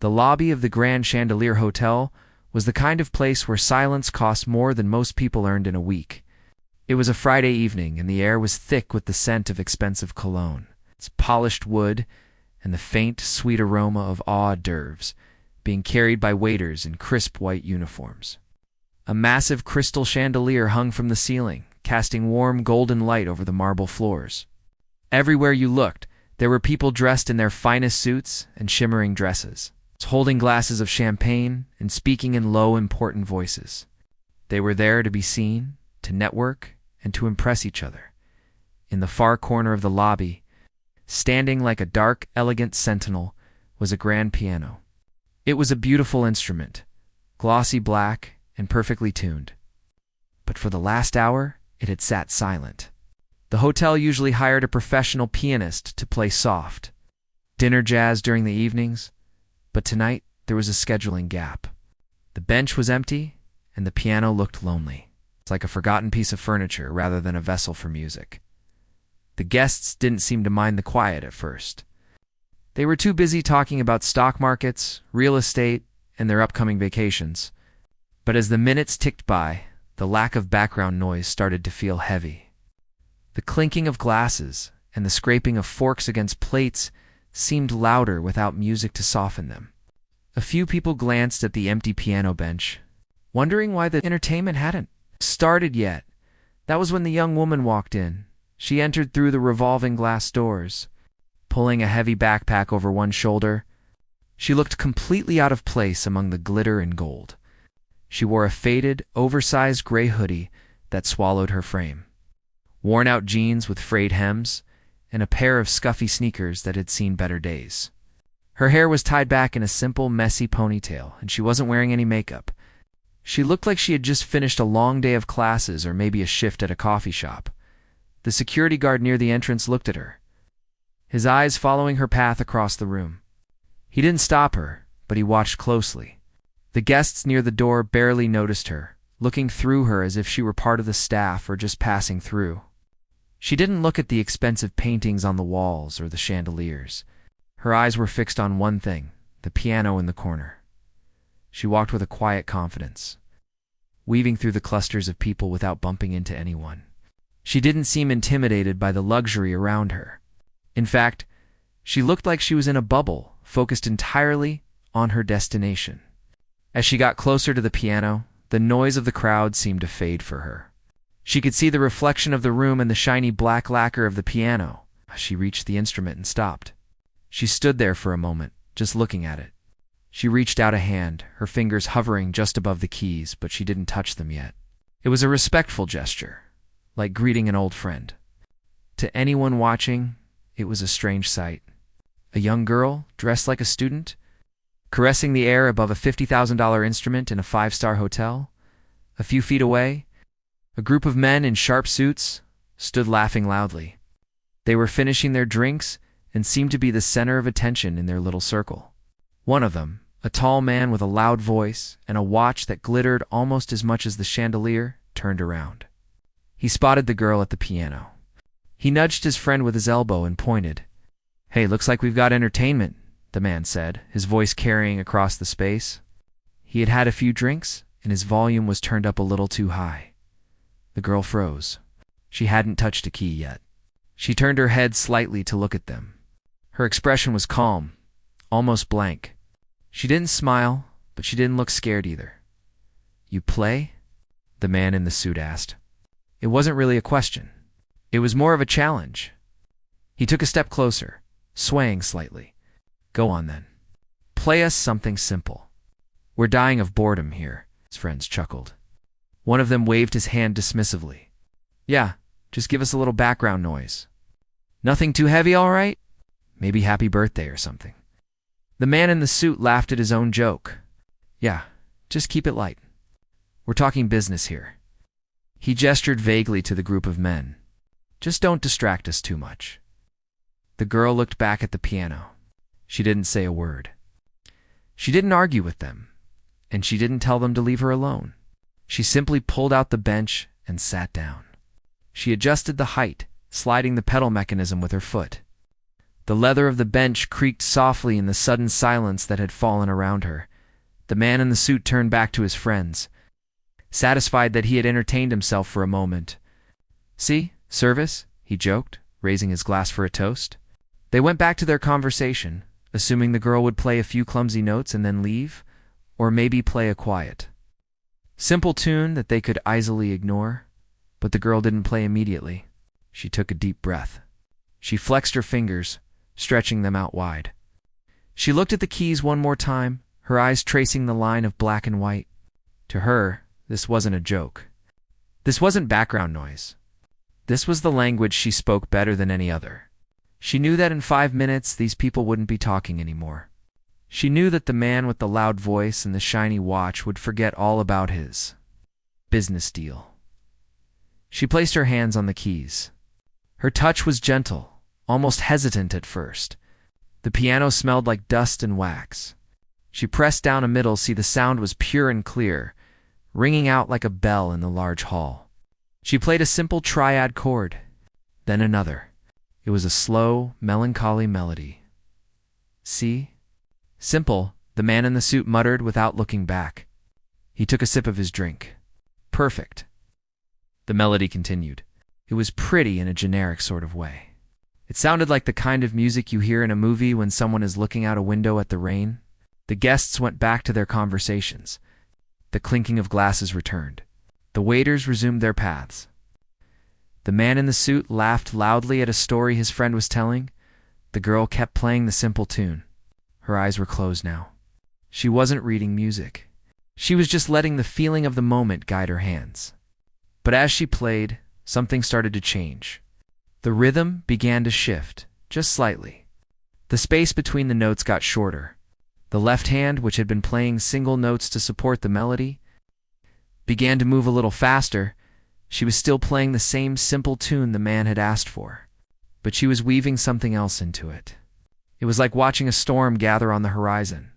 The lobby of the Grand Chandelier Hotel was the kind of place where silence cost more than most people earned in a week. It was a Friday evening, and the air was thick with the scent of expensive cologne, its polished wood, and the faint, sweet aroma of hors d'oeuvres being carried by waiters in crisp white uniforms. A massive crystal chandelier hung from the ceiling, casting warm golden light over the marble floors. Everywhere you looked, there were people dressed in their finest suits and shimmering dresses, holding glasses of champagne and speaking in low, important voices. They were there to be seen, to network, and to impress each other. In the far corner of the lobby, standing like a dark, elegant sentinel, was a grand piano. It was a beautiful instrument, glossy black and perfectly tuned. But for the last hour, it had sat silent. The hotel usually hired a professional pianist to play soft, dinner jazz during the evenings, but tonight there was a scheduling gap. The bench was empty, and the piano looked lonely. It's like a forgotten piece of furniture rather than a vessel for music. The guests didn't seem to mind the quiet at first. They were too busy talking about stock markets, real estate, and their upcoming vacations. But as the minutes ticked by, the lack of background noise started to feel heavy. The clinking of glasses and the scraping of forks against plates seemed louder without music to soften them. A few people glanced at the empty piano bench, wondering why the entertainment hadn't started yet. That was when the young woman walked in. She entered through the revolving glass doors, pulling a heavy backpack over one shoulder. She looked completely out of place among the glitter and gold. She wore a faded, oversized gray hoodie that swallowed her frame, worn-out jeans with frayed hems, and a pair of scuffy sneakers that had seen better days. Her hair was tied back in a simple, messy ponytail, and she wasn't wearing any makeup. She looked like she had just finished a long day of classes or maybe a shift at a coffee shop. The security guard near the entrance looked at her, his eyes following her path across the room. He didn't stop her, but he watched closely. The guests near the door barely noticed her, looking through her as if she were part of the staff or just passing through. She didn't look at the expensive paintings on the walls or the chandeliers. Her eyes were fixed on one thing, the piano in the corner. She walked with a quiet confidence, weaving through the clusters of people without bumping into anyone. She didn't seem intimidated by the luxury around her. In fact, she looked like she was in a bubble, focused entirely on her destination. As she got closer to the piano, the noise of the crowd seemed to fade for her. She could see the reflection of the room and the shiny black lacquer of the piano. She reached the instrument and stopped. She stood there for a moment, just looking at it. She reached out a hand, her fingers hovering just above the keys, but she didn't touch them yet. It was a respectful gesture, like greeting an old friend. To anyone watching, it was a strange sight. A young girl, dressed like a student, caressing the air above a $50,000 instrument in a five-star hotel. A few feet away, a group of men in sharp suits stood laughing loudly. They were finishing their drinks and seemed to be the center of attention in their little circle. One of them, a tall man with a loud voice and a watch that glittered almost as much as the chandelier, turned around. He spotted the girl at the piano. He nudged his friend with his elbow and pointed. "Hey, looks like we've got entertainment," the man said, his voice carrying across the space. He had had a few drinks, and his volume was turned up a little too high. The girl froze. She hadn't touched a key yet. She turned her head slightly to look at them. Her expression was calm, almost blank. She didn't smile, but she didn't look scared either. "You play?" the man in the suit asked. It wasn't really a question. It was more of a challenge. He took a step closer, swaying slightly. "Go on then. Play us something simple." "We're dying of boredom here," his friends chuckled. One of them waved his hand dismissively. "Yeah, just give us a little background noise. Nothing too heavy, all right? Maybe Happy Birthday or something." The man in the suit laughed at his own joke. "Yeah, just keep it light. We're talking business here." He gestured vaguely to the group of men. "Just don't distract us too much." The girl looked back at the piano. She didn't say a word. She didn't argue with them, and she didn't tell them to leave her alone. She simply pulled out the bench and sat down. She adjusted the height, sliding the pedal mechanism with her foot. The leather of the bench creaked softly in the sudden silence that had fallen around her. The man in the suit turned back to his friends, satisfied that he had entertained himself for a moment. "See, service," he joked, raising his glass for a toast. They went back to their conversation, assuming the girl would play a few clumsy notes and then leave, or maybe play a quiet, simple tune that they could easily ignore. But the girl didn't play immediately. She took a deep breath. She flexed her fingers, stretching them out wide. She looked at the keys one more time, her eyes tracing the line of black and white. To her, this wasn't a joke. This wasn't background noise. This was the language she spoke better than any other. She knew that in 5 minutes these people wouldn't be talking anymore. She knew that the man with the loud voice and the shiny watch would forget all about his business deal. She placed her hands on the keys. Her touch was gentle, almost hesitant at first. The piano smelled like dust and wax. She pressed down a middle, see the sound was pure and clear, ringing out like a bell in the large hall. She played a simple triad chord, then another. It was a slow, melancholy melody. "See?" "Simple," the man in the suit muttered without looking back. He took a sip of his drink. "Perfect." The melody continued. It was pretty in a generic sort of way. It sounded like the kind of music you hear in a movie when someone is looking out a window at the rain. The guests went back to their conversations. The clinking of glasses returned. The waiters resumed their paths. The man in the suit laughed loudly at a story his friend was telling. The girl kept playing the simple tune. Her eyes were closed now. She wasn't reading music. She was just letting the feeling of the moment guide her hands. But as she played, something started to change. The rhythm began to shift, just slightly. The space between the notes got shorter. The left hand, which had been playing single notes to support the melody, began to move a little faster. She was still playing the same simple tune the man had asked for, but she was weaving something else into it. It was like watching a storm gather on the horizon.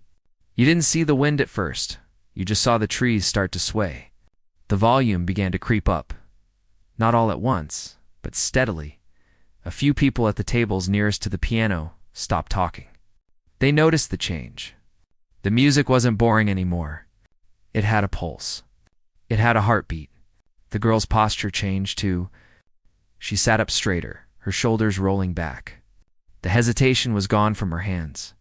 You didn't see the wind at first. You just saw the trees start to sway. The volume began to creep up. Not all at once, but steadily. A few people at the tables nearest to the piano stopped talking. They noticed the change. The music wasn't boring anymore. It had a pulse. It had a heartbeat. The girl's posture changed too. She sat up straighter, her shoulders rolling back. The hesitation was gone from her hands.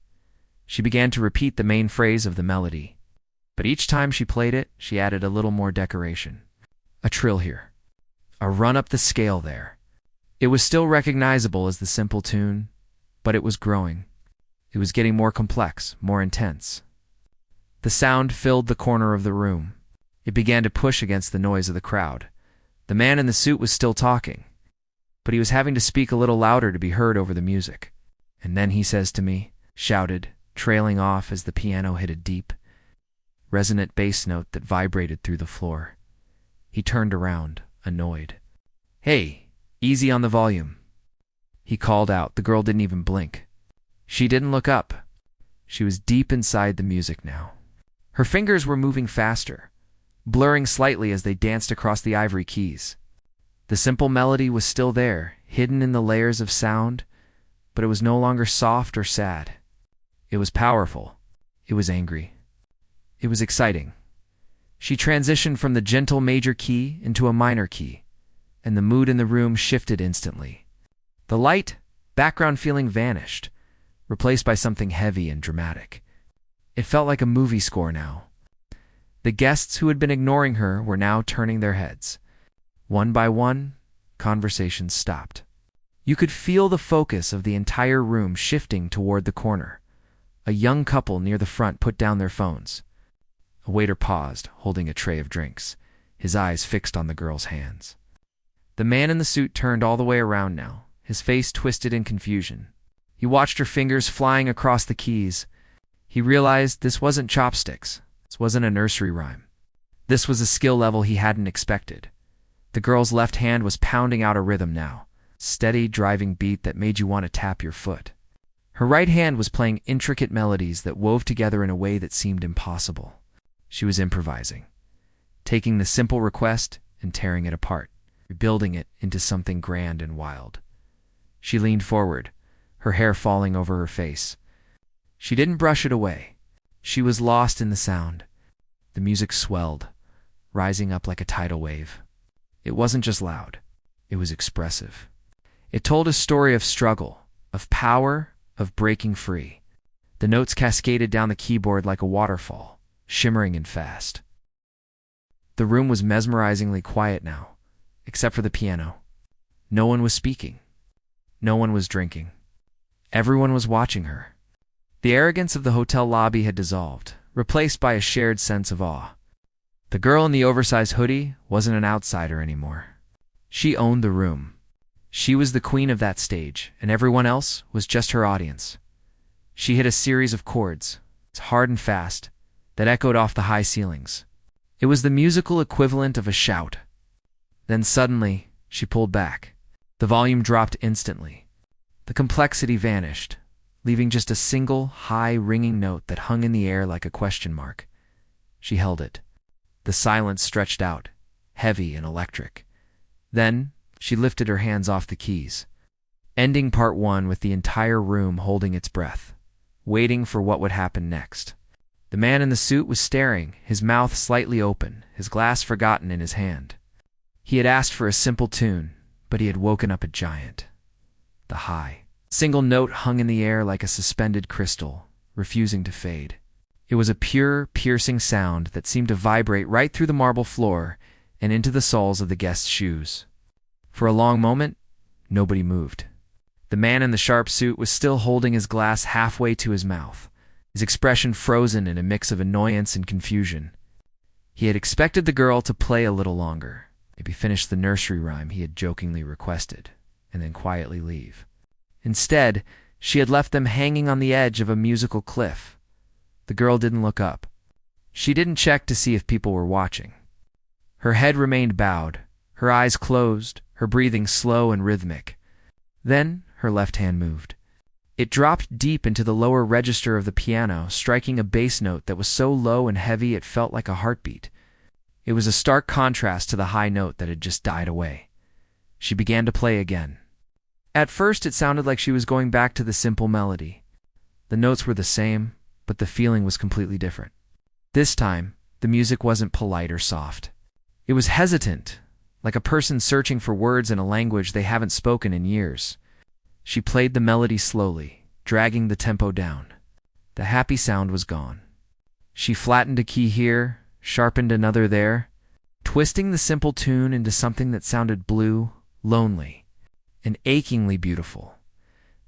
She began to repeat the main phrase of the melody. But each time she played it, she added a little more decoration. A trill here. A run up the scale there. It was still recognizable as the simple tune, but it was growing. It was getting more complex, more intense. The sound filled the corner of the room. It began to push against the noise of the crowd. The man in the suit was still talking, but he was having to speak a little louder to be heard over the music. "And then he says to me," shouted, trailing off as the piano hit a deep, resonant bass note that vibrated through the floor. He turned around, annoyed. "Hey, easy on the volume," he called out. The girl didn't even blink. She didn't look up. She was deep inside the music now. Her fingers were moving faster, blurring slightly as they danced across the ivory keys. The simple melody was still there, hidden in the layers of sound, but it was no longer soft or sad. It was powerful. It was angry. It was exciting. She transitioned from the gentle major key into a minor key, and the mood in the room shifted instantly. The light, background feeling vanished, replaced by something heavy and dramatic. It felt like a movie score now. The guests who had been ignoring her were now turning their heads. One by one, conversations stopped. You could feel the focus of the entire room shifting toward the corner. A young couple near the front put down their phones. A waiter paused, holding a tray of drinks, his eyes fixed on the girl's hands. The man in the suit turned all the way around now, his face twisted in confusion. He watched her fingers flying across the keys. He realized this wasn't chopsticks. This wasn't a nursery rhyme. This was a skill level he hadn't expected. The girl's left hand was pounding out a rhythm now, steady, driving beat that made you want to tap your foot. Her right hand was playing intricate melodies that wove together in a way that seemed impossible. She was improvising, taking the simple request and tearing it apart, rebuilding it into something grand and wild. She leaned forward, her hair falling over her face. She didn't brush it away. She was lost in the sound. The music swelled, rising up like a tidal wave. It wasn't just loud. It was expressive. It told a story of struggle, of power, of breaking free. The notes cascaded down the keyboard like a waterfall, shimmering and fast. The room was mesmerizingly quiet now, except for the piano. No one was speaking. No one was drinking. Everyone was watching her. The arrogance of the hotel lobby had dissolved, replaced by a shared sense of awe. The girl in the oversized hoodie wasn't an outsider anymore. She owned the room. She was the queen of that stage, and everyone else was just her audience. She hit a series of chords, hard and fast, that echoed off the high ceilings. It was the musical equivalent of a shout. Then suddenly, she pulled back. The volume dropped instantly. The complexity vanished, leaving just a single, high, ringing note that hung in the air like a question mark. She held it. The silence stretched out, heavy and electric. Then, she lifted her hands off the keys, ending part one with the entire room holding its breath, waiting for what would happen next. The man in the suit was staring, his mouth slightly open, his glass forgotten in his hand. He had asked for a simple tune, but he had woken up a giant. The high, single note hung in the air like a suspended crystal, refusing to fade. It was a pure, piercing sound that seemed to vibrate right through the marble floor and into the soles of the guests' shoes. For a long moment, nobody moved. The man in the sharp suit was still holding his glass halfway to his mouth, his expression frozen in a mix of annoyance and confusion. He had expected the girl to play a little longer, maybe finish the nursery rhyme he had jokingly requested, and then quietly leave. Instead, she had left them hanging on the edge of a musical cliff. The girl didn't look up. She didn't check to see if people were watching. Her head remained bowed, her eyes closed, her breathing slow and rhythmic. Then her left hand moved. It dropped deep into the lower register of the piano, striking a bass note that was so low and heavy it felt like a heartbeat. It was a stark contrast to the high note that had just died away. She began to play again. At first it sounded like she was going back to the simple melody. The notes were the same, but the feeling was completely different. This time, the music wasn't polite or soft. It was hesitant, like a person searching for words in a language they haven't spoken in years. She played the melody slowly, dragging the tempo down. The happy sound was gone. She flattened a key here, sharpened another there, twisting the simple tune into something that sounded blue, lonely, and achingly beautiful.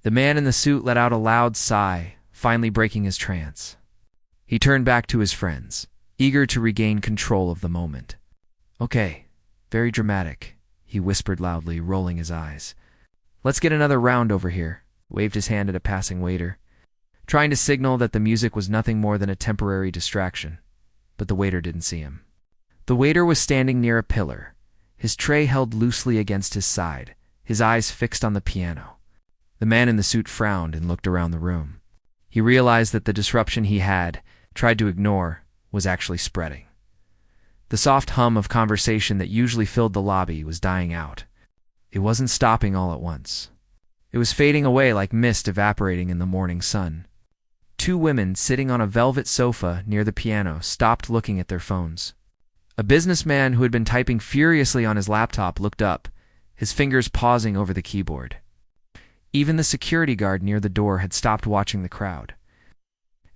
The man in the suit let out a loud sigh, finally breaking his trance. He turned back to his friends, eager to regain control of the moment. "Okay, very dramatic," he whispered loudly, rolling his eyes. "Let's get another round over here," waved his hand at a passing waiter, trying to signal that the music was nothing more than a temporary distraction. But the waiter didn't see him. The waiter was standing near a pillar, his tray held loosely against his side, his eyes fixed on the piano. The man in the suit frowned and looked around the room. He realized that the disruption he had tried to ignore was actually spreading. The soft hum of conversation that usually filled the lobby was dying out. It wasn't stopping all at once. It was fading away like mist evaporating in the morning sun. Two women sitting on a velvet sofa near the piano stopped looking at their phones. A businessman who had been typing furiously on his laptop looked up, his fingers pausing over the keyboard. Even the security guard near the door had stopped watching the crowd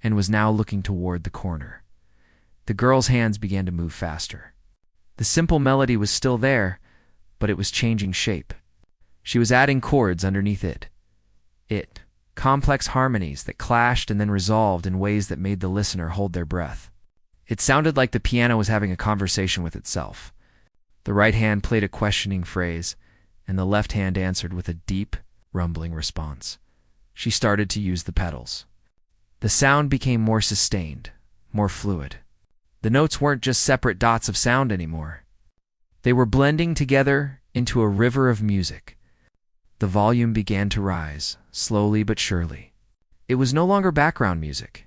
and was now looking toward the corner. The girl's hands began to move faster. The simple melody was still there, but it was changing shape. She was adding chords underneath it. Complex harmonies that clashed and then resolved in ways that made the listener hold their breath. It sounded like the piano was having a conversation with itself. The right hand played a questioning phrase, and the left hand answered with a deep, rumbling response. She started to use the pedals. The sound became more sustained, more fluid. The notes weren't just separate dots of sound anymore. They were blending together into a river of music. The volume began to rise, slowly but surely. It was no longer background music.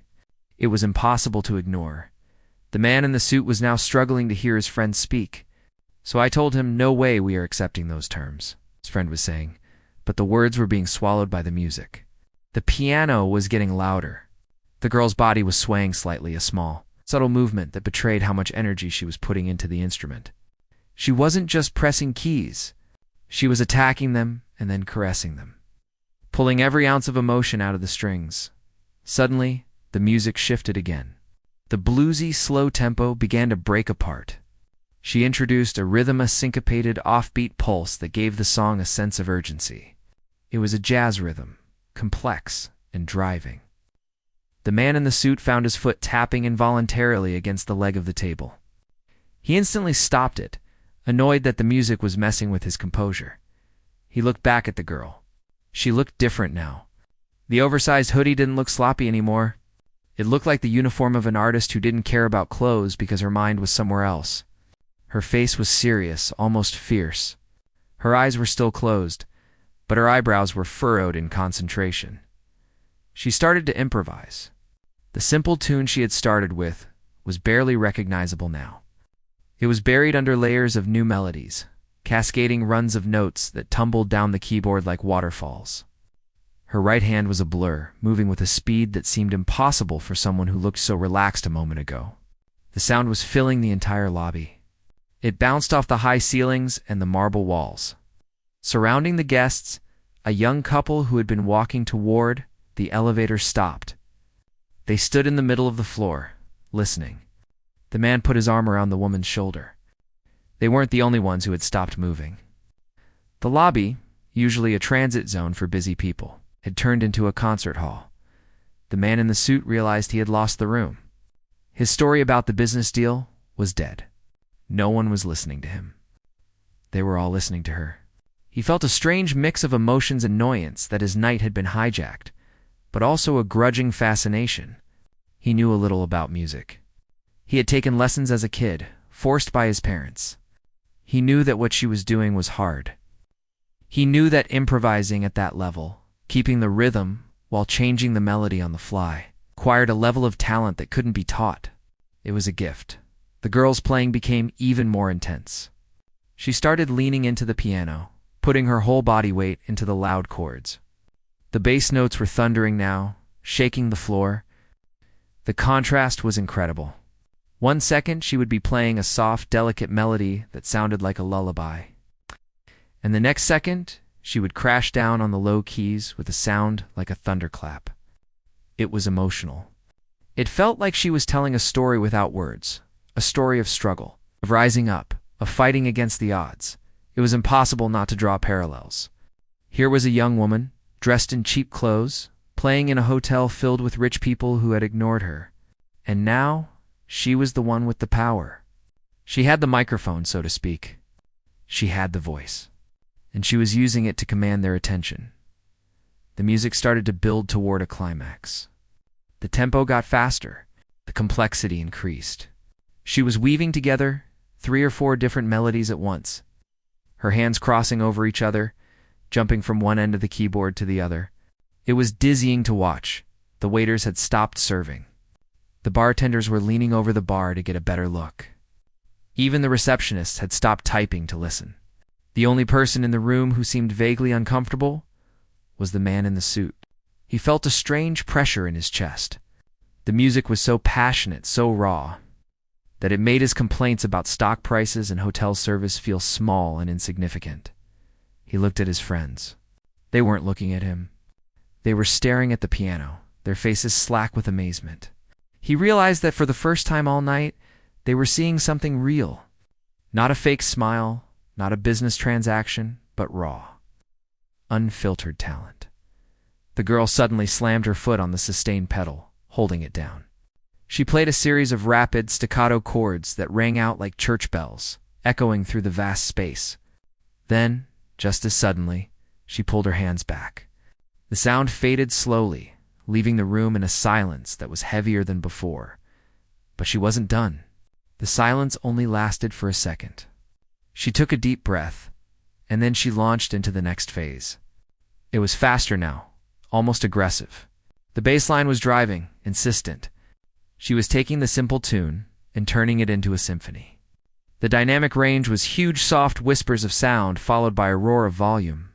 It was impossible to ignore. The man in the suit was now struggling to hear his friend speak. "So I told him, no way we are accepting those terms," his friend was saying, but the words were being swallowed by the music. The piano was getting louder. The girl's body was swaying slightly, a small, subtle movement that betrayed how much energy she was putting into the instrument. She wasn't just pressing keys. She was attacking them and then caressing them, pulling every ounce of emotion out of the strings. Suddenly, the music shifted again. The bluesy, slow tempo began to break apart. She introduced a rhythm, a syncopated, offbeat pulse that gave the song a sense of urgency. It was a jazz rhythm, complex and driving. The man in the suit found his foot tapping involuntarily against the leg of the table. He instantly stopped it, annoyed that the music was messing with his composure. He looked back at the girl. She looked different now. The oversized hoodie didn't look sloppy anymore. It looked like the uniform of an artist who didn't care about clothes because her mind was somewhere else. Her face was serious, almost fierce. Her eyes were still closed, but her eyebrows were furrowed in concentration. She started to improvise. The simple tune she had started with was barely recognizable now. It was buried under layers of new melodies, cascading runs of notes that tumbled down the keyboard like waterfalls. Her right hand was a blur, moving with a speed that seemed impossible for someone who looked so relaxed a moment ago. The sound was filling the entire lobby. It bounced off the high ceilings and the marble walls. Surrounding the guests, a young couple who had been walking toward the elevator stopped. They stood in the middle of the floor, listening. The man put his arm around the woman's shoulder. They weren't the only ones who had stopped moving. The lobby, usually a transit zone for busy people, had turned into a concert hall. The man in the suit realized he had lost the room. His story about the business deal was dead. No one was listening to him. They were all listening to her. He felt a strange mix of emotions and annoyance that his night had been hijacked, but also a grudging fascination. He knew a little about music. He had taken lessons as a kid, forced by his parents. He knew that what she was doing was hard. He knew that improvising at that level, keeping the rhythm while changing the melody on the fly, required a level of talent that couldn't be taught. It was a gift. The girl's playing became even more intense. She started leaning into the piano, putting her whole body weight into the loud chords. The bass notes were thundering now, shaking the floor. The contrast was incredible. 1 second she would be playing a soft, delicate melody that sounded like a lullaby. And the next second, she would crash down on the low keys with a sound like a thunderclap. It was emotional. It felt like she was telling a story without words, a story of struggle, of rising up, of fighting against the odds. It was impossible not to draw parallels. Here was a young woman, dressed in cheap clothes, playing in a hotel filled with rich people who had ignored her. And now, she was the one with the power. She had the microphone, so to speak. She had the voice. And she was using it to command their attention. The music started to build toward a climax. The tempo got faster. The complexity increased. She was weaving together 3 or 4 different melodies at once, her hands crossing over each other, jumping from one end of the keyboard to the other. It was dizzying to watch. The waiters had stopped serving. The bartenders were leaning over the bar to get a better look. Even the receptionists had stopped typing to listen. The only person in the room who seemed vaguely uncomfortable was the man in the suit. He felt a strange pressure in his chest. The music was so passionate, so raw, that it made his complaints about stock prices and hotel service feel small and insignificant. He looked at his friends. They weren't looking at him. They were staring at the piano, their faces slack with amazement. He realized that for the first time all night, they were seeing something real. Not a fake smile, not a business transaction, but raw, unfiltered talent. The girl suddenly slammed her foot on the sustain pedal, holding it down. She played a series of rapid, staccato chords that rang out like church bells, echoing through the vast space. Then, just as suddenly, she pulled her hands back. The sound faded slowly, leaving the room in a silence that was heavier than before. But she wasn't done. The silence only lasted for a second. She took a deep breath, and then she launched into the next phase. It was faster now, almost aggressive. The bass line was driving, insistent. She was taking the simple tune and turning it into a symphony. The dynamic range was huge, soft whispers of sound followed by a roar of volume.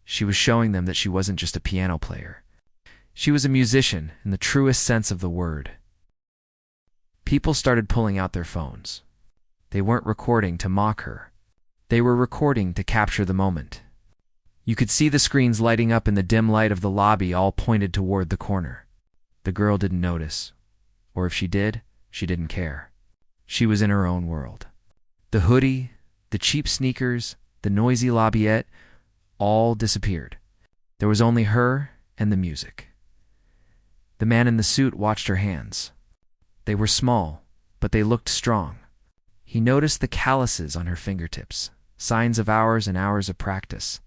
She was showing them that she wasn't just a piano player. She was a musician in the truest sense of the word. People started pulling out their phones. They weren't recording to mock her. They were recording to capture the moment. You could see the screens lighting up in the dim light of the lobby, all pointed toward the corner. The girl didn't notice. Or if she did, she didn't care. She was in her own world. The hoodie, the cheap sneakers, the noisy lobbyette, all disappeared. There was only her and the music. The man in the suit watched her hands. They were small, but they looked strong. He noticed the calluses on her fingertips, signs of hours and hours of practice.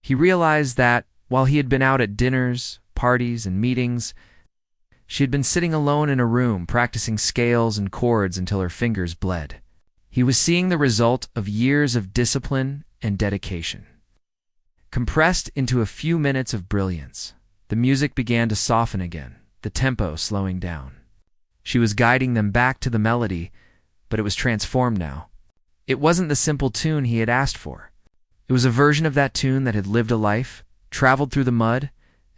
He realized that, while he had been out at dinners, parties, and meetings, she had been sitting alone in a room practicing scales and chords until her fingers bled. He was seeing the result of years of discipline and dedication. Compressed into a few minutes of brilliance, the music began to soften again, the tempo slowing down. She was guiding them back to the melody, but it was transformed now. It wasn't the simple tune he had asked for. It was a version of that tune that had lived a life, traveled through the mud,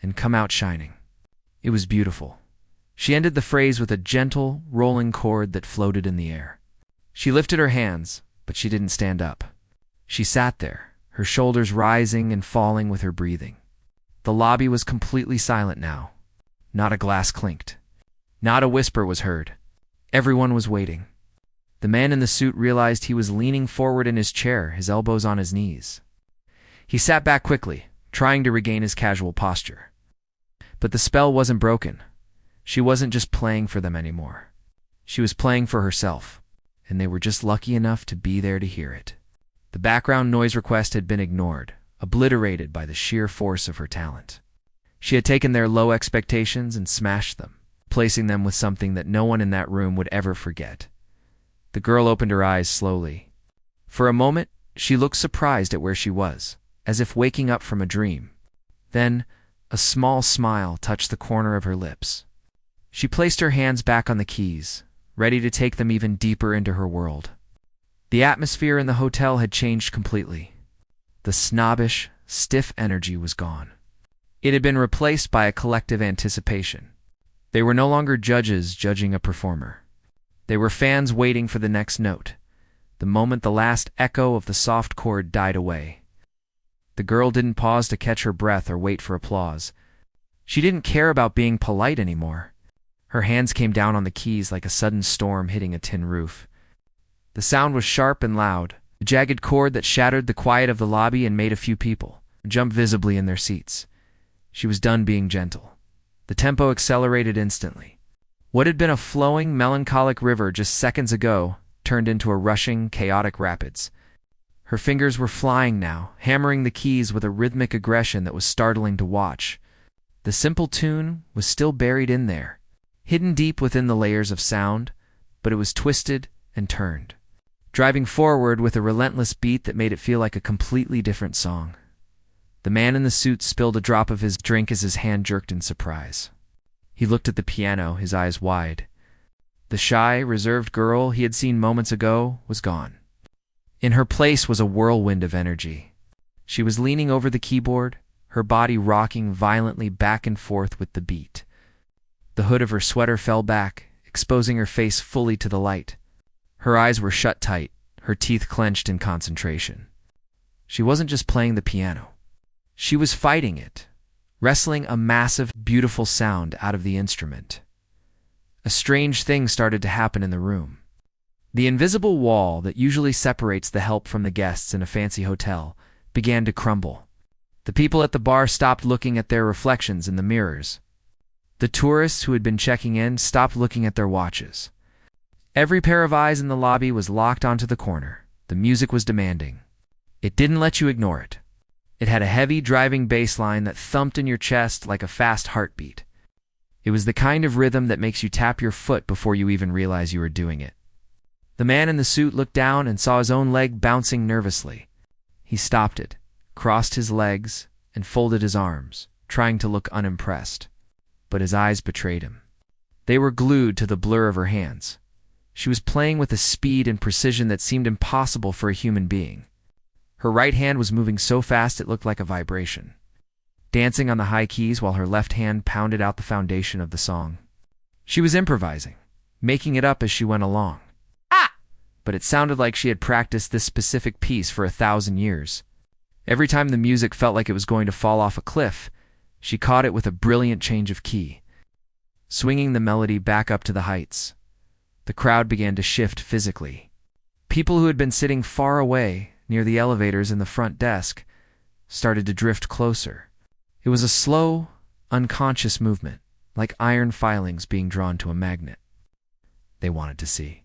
and come out shining. It was beautiful. She ended the phrase with a gentle, rolling chord that floated in the air. She lifted her hands, but she didn't stand up. She sat there, her shoulders rising and falling with her breathing. The lobby was completely silent now. Not a glass clinked. Not a whisper was heard. Everyone was waiting. The man in the suit realized he was leaning forward in his chair, his elbows on his knees. He sat back quickly, trying to regain his casual posture. But the spell wasn't broken. She wasn't just playing for them anymore. She was playing for herself, and they were just lucky enough to be there to hear it. The background noise request had been ignored, obliterated by the sheer force of her talent. She had taken their low expectations and smashed them, placing them with something that no one in that room would ever forget. The girl opened her eyes slowly. For a moment, she looked surprised at where she was, as if waking up from a dream. Then, a small smile touched the corner of her lips. She placed her hands back on the keys, ready to take them even deeper into her world. The atmosphere in the hotel had changed completely. The snobbish, stiff energy was gone. It had been replaced by a collective anticipation. They were no longer judges judging a performer. They were fans waiting for the next note, the moment the last echo of the soft chord died away. The girl didn't pause to catch her breath or wait for applause. She didn't care about being polite anymore. Her hands came down on the keys like a sudden storm hitting a tin roof. The sound was sharp and loud, a jagged chord that shattered the quiet of the lobby and made a few people jump visibly in their seats. She was done being gentle. The tempo accelerated instantly. What had been a flowing, melancholic river just seconds ago turned into a rushing, chaotic rapids. Her fingers were flying now, hammering the keys with a rhythmic aggression that was startling to watch. The simple tune was still buried in there, hidden deep within the layers of sound, but it was twisted and turned, driving forward with a relentless beat that made it feel like a completely different song. The man in the suit spilled a drop of his drink as his hand jerked in surprise. He looked at the piano, his eyes wide. The shy, reserved girl he had seen moments ago was gone. In her place was a whirlwind of energy. She was leaning over the keyboard, her body rocking violently back and forth with the beat. The hood of her sweater fell back, exposing her face fully to the light. Her eyes were shut tight, her teeth clenched in concentration. She wasn't just playing the piano. She was fighting it, wrestling a massive, beautiful sound out of the instrument. A strange thing started to happen in the room. The invisible wall that usually separates the help from the guests in a fancy hotel began to crumble. The people at the bar stopped looking at their reflections in the mirrors. The tourists who had been checking in stopped looking at their watches. Every pair of eyes in the lobby was locked onto the corner. The music was demanding. It didn't let you ignore it. It had a heavy, driving bass line that thumped in your chest like a fast heartbeat. It was the kind of rhythm that makes you tap your foot before you even realize you were doing it. The man in the suit looked down and saw his own leg bouncing nervously. He stopped it, crossed his legs, and folded his arms, trying to look unimpressed. But his eyes betrayed him. They were glued to the blur of her hands. She was playing with a speed and precision that seemed impossible for a human being. Her right hand was moving so fast it looked like a vibration. dancing on the high keys while her left hand pounded out the foundation of the song. She was improvising, making it up as she went along. But it sounded like she had practiced this specific piece for 1,000 years. Every time the music felt like it was going to fall off a cliff, she caught it with a brilliant change of key, swinging the melody back up to the heights. The crowd began to shift physically. People who had been sitting far away, near the elevators and the front desk, started to drift closer. It was a slow, unconscious movement, like iron filings being drawn to a magnet. They wanted to see.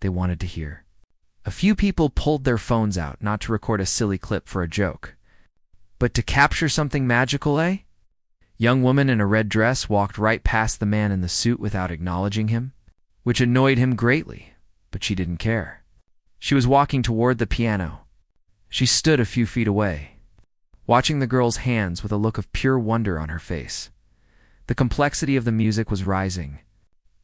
They wanted to hear. A few people pulled their phones out, not to record a silly clip for a joke, but to capture something magical, eh? Young woman in a red dress walked right past the man in the suit without acknowledging him, which annoyed him greatly, but she didn't care. She was walking toward the piano. She stood a few feet away, watching the girl's hands with a look of pure wonder on her face. The complexity of the music was rising.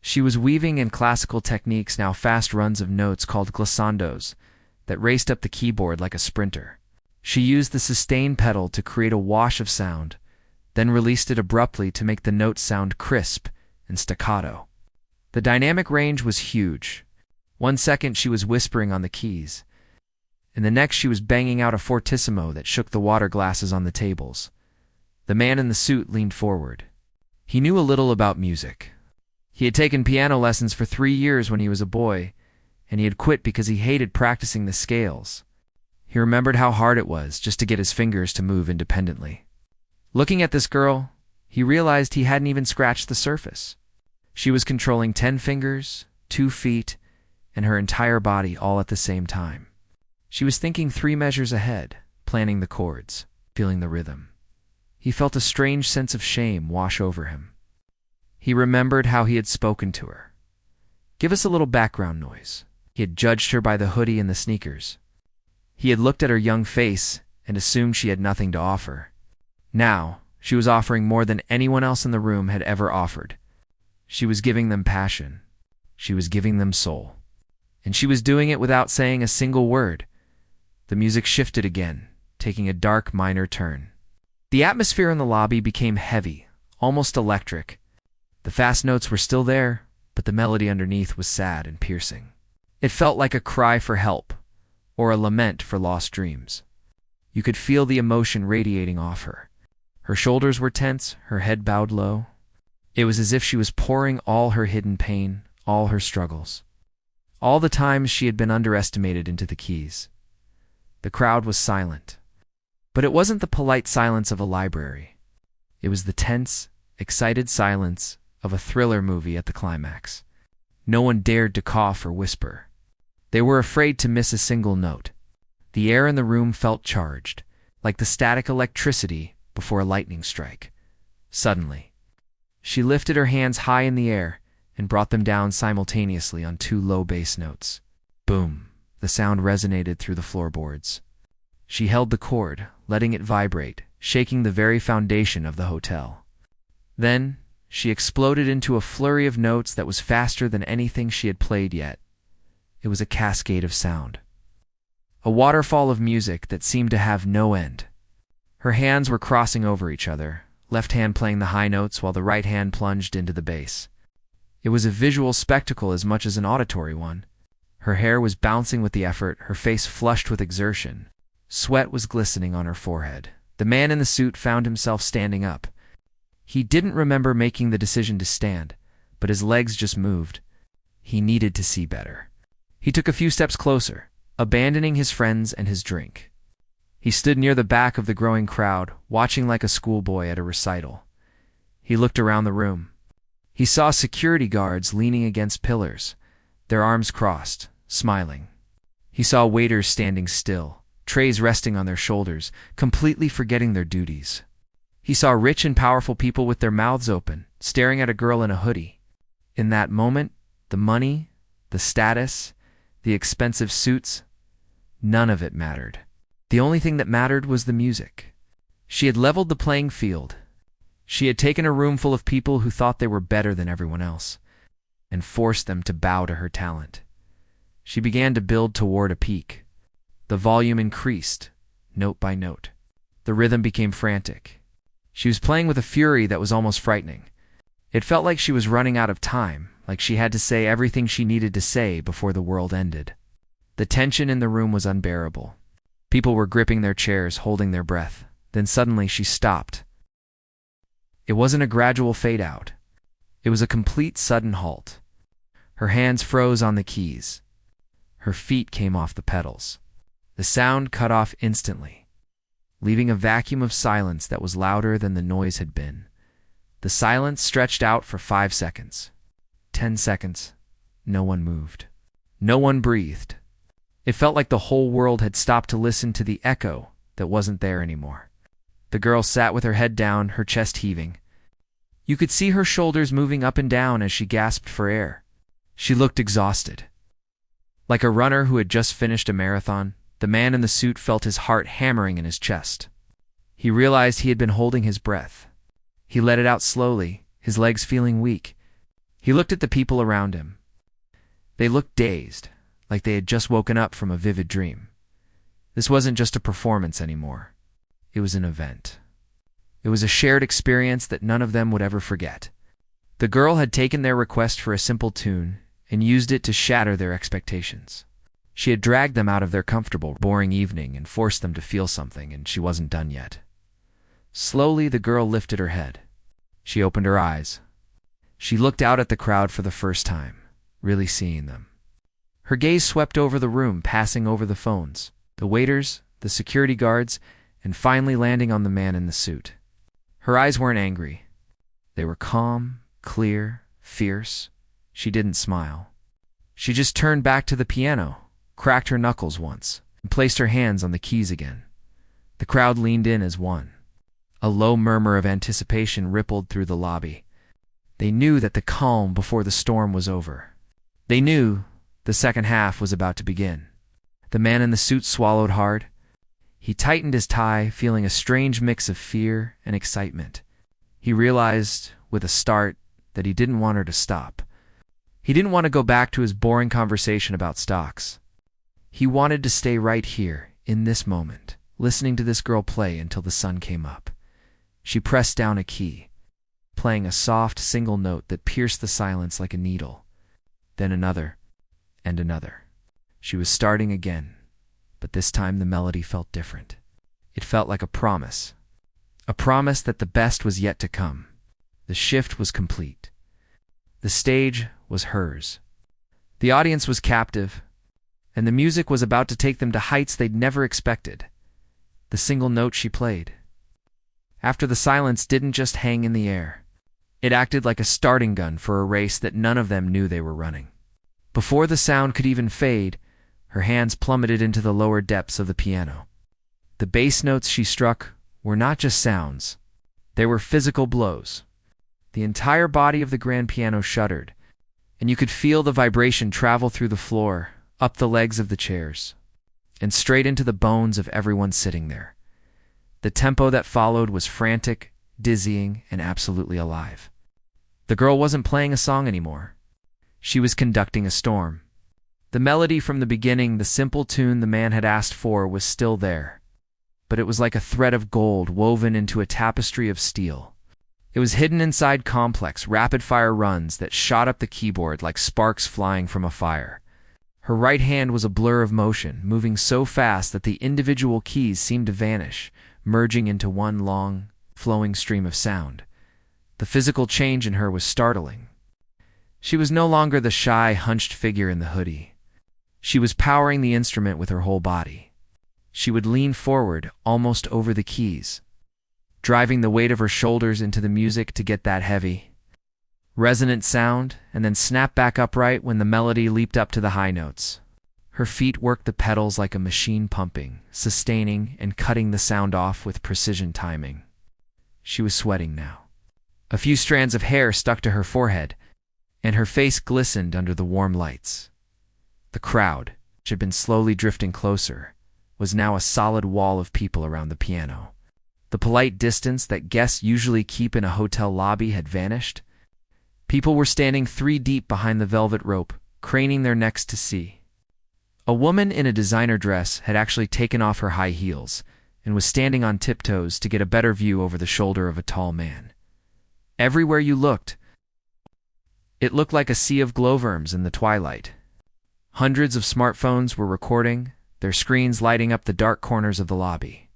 She was weaving in classical techniques, now fast runs of notes called glissandos that raced up the keyboard like a sprinter. She used the sustain pedal to create a wash of sound, then released it abruptly to make the notes sound crisp and staccato. The dynamic range was huge. 1 second she was whispering on the keys. In the next she was banging out a fortissimo that shook the water glasses on the tables. The man in the suit leaned forward. He knew a little about music. He had taken piano lessons for 3 years when he was a boy, and he had quit because he hated practicing the scales. He remembered how hard it was just to get his fingers to move independently. Looking at this girl, he realized he hadn't even scratched the surface. She was controlling 10 fingers, 2 feet, and her entire body all at the same time. She was thinking 3 measures ahead, planning the chords, feeling the rhythm. He felt a strange sense of shame wash over him. He remembered how he had spoken to her. Give us a little background noise. He had judged her by the hoodie and the sneakers. He had looked at her young face and assumed she had nothing to offer. Now, she was offering more than anyone else in the room had ever offered. She was giving them passion. She was giving them soul. And she was doing it without saying a single word. The music shifted again, taking a dark minor turn. The atmosphere in the lobby became heavy, almost electric. The fast notes were still there, but the melody underneath was sad and piercing. It felt like a cry for help, or a lament for lost dreams. You could feel the emotion radiating off her. Her shoulders were tense, her head bowed low. It was as if she was pouring all her hidden pain, all her struggles, all the times she had been underestimated into the keys. The crowd was silent. But it wasn't the polite silence of a library. It was the tense, excited silence of a thriller movie at the climax. No one dared to cough or whisper. They were afraid to miss a single note. The air in the room felt charged, like the static electricity before a lightning strike. Suddenly, she lifted her hands high in the air and brought them down simultaneously on 2 low bass notes. Boom! The sound resonated through the floorboards. She held the chord, letting it vibrate, shaking the very foundation of the hotel. Then, she exploded into a flurry of notes that was faster than anything she had played yet. It was a cascade of sound. A waterfall of music that seemed to have no end. Her hands were crossing over each other, left hand playing the high notes while the right hand plunged into the bass. It was a visual spectacle as much as an auditory one. Her hair was bouncing with the effort, her face flushed with exertion. Sweat was glistening on her forehead. The man in the suit found himself standing up. He didn't remember making the decision to stand, but his legs just moved. He needed to see better. He took a few steps closer, abandoning his friends and his drink. He stood near the back of the growing crowd, watching like a schoolboy at a recital. He looked around the room. He saw security guards leaning against pillars, their arms crossed, smiling. He saw waiters standing still, trays resting on their shoulders, completely forgetting their duties. He saw rich and powerful people with their mouths open, staring at a girl in a hoodie. In that moment, the money, the status, the expensive suits, none of it mattered. The only thing that mattered was the music. She had leveled the playing field. She had taken a room full of people who thought they were better than everyone else, and forced them to bow to her talent. She began to build toward a peak. The volume increased, note by note. The rhythm became frantic. She was playing with a fury that was almost frightening. It felt like she was running out of time, like she had to say everything she needed to say before the world ended. The tension in the room was unbearable. People were gripping their chairs, holding their breath. Then suddenly she stopped. It wasn't a gradual fade out. It was a complete sudden halt. Her hands froze on the keys. Her feet came off the pedals. The sound cut off instantly, leaving a vacuum of silence that was louder than the noise had been. The silence stretched out for 5 seconds. 10 seconds. No one moved. No one breathed. It felt like the whole world had stopped to listen to the echo that wasn't there anymore. The girl sat with her head down, her chest heaving. You could see her shoulders moving up and down as she gasped for air. She looked exhausted. Like a runner who had just finished a marathon, the man in the suit felt his heart hammering in his chest. He realized he had been holding his breath. He let it out slowly, his legs feeling weak. He looked at the people around him. They looked dazed, like they had just woken up from a vivid dream. This wasn't just a performance anymore. It was an event. It was a shared experience that none of them would ever forget. The girl had taken their request for a simple tune and used it to shatter their expectations. She had dragged them out of their comfortable, boring evening and forced them to feel something, and she wasn't done yet. Slowly, the girl lifted her head. She opened her eyes. She looked out at the crowd for the first time, really seeing them. Her gaze swept over the room, passing over the phones, the waiters, the security guards, and finally landing on the man in the suit. Her eyes weren't angry. They were calm, clear, fierce. She didn't smile. She just turned back to the piano, cracked her knuckles once, and placed her hands on the keys again. The crowd leaned in as one. A low murmur of anticipation rippled through the lobby. They knew that the calm before the storm was over. They knew the second half was about to begin. The man in the suit swallowed hard. He tightened his tie, feeling a strange mix of fear and excitement. He realized, with a start, that he didn't want her to stop. He didn't want to go back to his boring conversation about stocks. He wanted to stay right here, in this moment, listening to this girl play until the sun came up. She pressed down a key, playing a soft, single note that pierced the silence like a needle. Then another, and another. She was starting again, but this time the melody felt different. It felt like a promise that the best was yet to come. The shift was complete. The stage was hers. The audience was captive, and the music was about to take them to heights they'd never expected. The single note she played, after the silence, didn't just hang in the air. It acted like a starting gun for a race that none of them knew they were running. Before the sound could even fade, her hands plummeted into the lower depths of the piano. The bass notes she struck were not just sounds. They were physical blows. The entire body of the grand piano shuddered, and you could feel the vibration travel through the floor, up the legs of the chairs, and straight into the bones of everyone sitting there. The tempo that followed was frantic, dizzying, and absolutely alive. The girl wasn't playing a song anymore. She was conducting a storm. The melody from the beginning, the simple tune the man had asked for, was still there, but it was like a thread of gold woven into a tapestry of steel. It was hidden inside complex, rapid-fire runs that shot up the keyboard like sparks flying from a fire. Her right hand was a blur of motion, moving so fast that the individual keys seemed to vanish, merging into one long, flowing stream of sound. The physical change in her was startling. She was no longer the shy, hunched figure in the hoodie. She was powering the instrument with her whole body. She would lean forward, almost over the keys, driving the weight of her shoulders into the music to get that heavy, resonant sound, and then snap back upright when the melody leaped up to the high notes. Her feet worked the pedals like a machine, pumping, sustaining, and cutting the sound off with precision timing. She was sweating now. A few strands of hair stuck to her forehead, and her face glistened under the warm lights. The crowd, which had been slowly drifting closer, was now a solid wall of people around the piano. The polite distance that guests usually keep in a hotel lobby had vanished. People were standing 3 deep behind the velvet rope, craning their necks to see. A woman in a designer dress had actually taken off her high heels, and was standing on tiptoes to get a better view over the shoulder of a tall man. Everywhere you looked, it looked like a sea of glowworms in the twilight. Hundreds of smartphones were recording, their screens lighting up the dark corners of the lobby.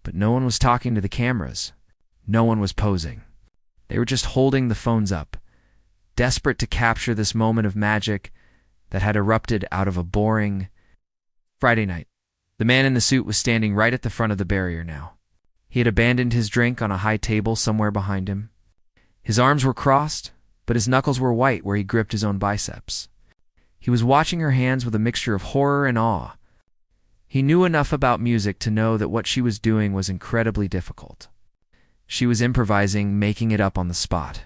But no one was talking to the cameras. No one was posing. They were just holding the phones up, desperate to capture this moment of magic that had erupted out of a boring Friday night. The man in the suit was standing right at the front of the barrier now. He had abandoned his drink on a high table somewhere behind him. His arms were crossed, but his knuckles were white where he gripped his own biceps. He was watching her hands with a mixture of horror and awe. He knew enough about music to know that what she was doing was incredibly difficult. She was improvising, making it up on the spot.